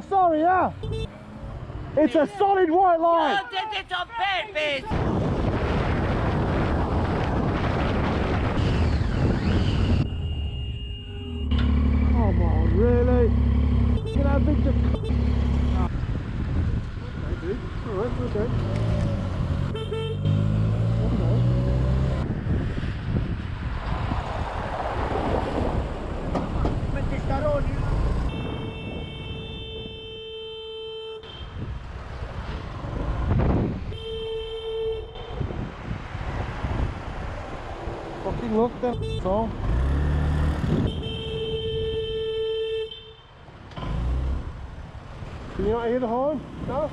sorry, yeah. It's a solid white line. You did it on purpose. Come on, really? Look at how big the... Okay, dude. Alright, okay. Fucking look then, so. Can you not hear the horn? No?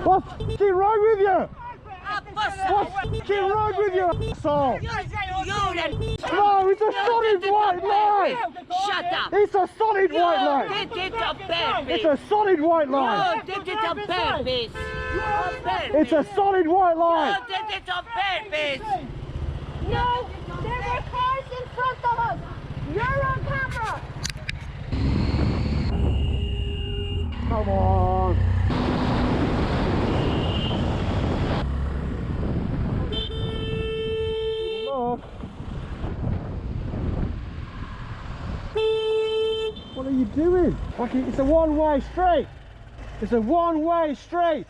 What's fucking wrong with you? What's fucking wrong with you, asshole? No, it's a solid white line! Shut up! It's a solid white line! You did it on purpose! It's a solid white line! You did it on purpose! It's a solid white line! You did it on purpose! No, there were cars in front of us. You're on camera. Come on! Look! What are you doing? Fucking, it's a one-way street! It's a one-way street!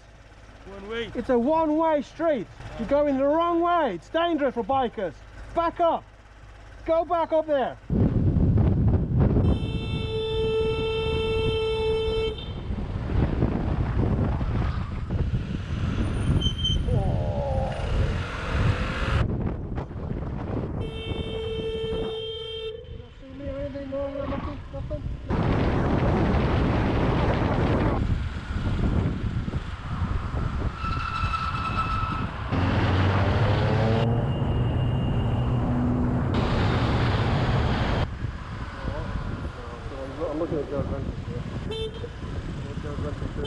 One way. It's a one-way street. You're going the wrong way. It's dangerous for bikers. Back up. Go back up there. I'm looking at Joe's rental here. Joe's rental too.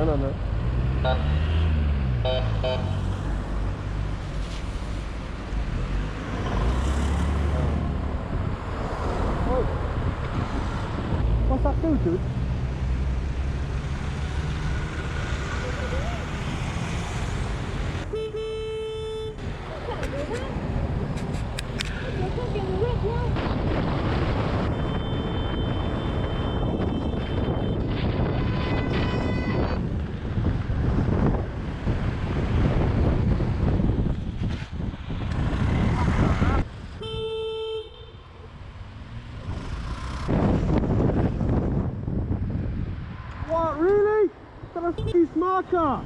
No. What's that do, dude? What, really? That's a fucking smart car!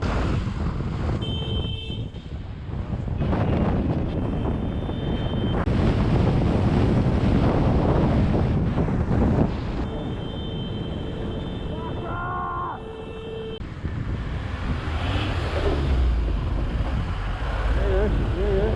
Yeah.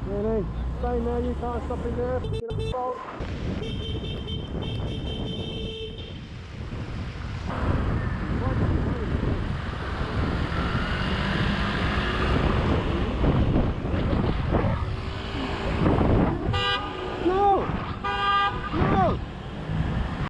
Really? Stay there, you can't stop in there.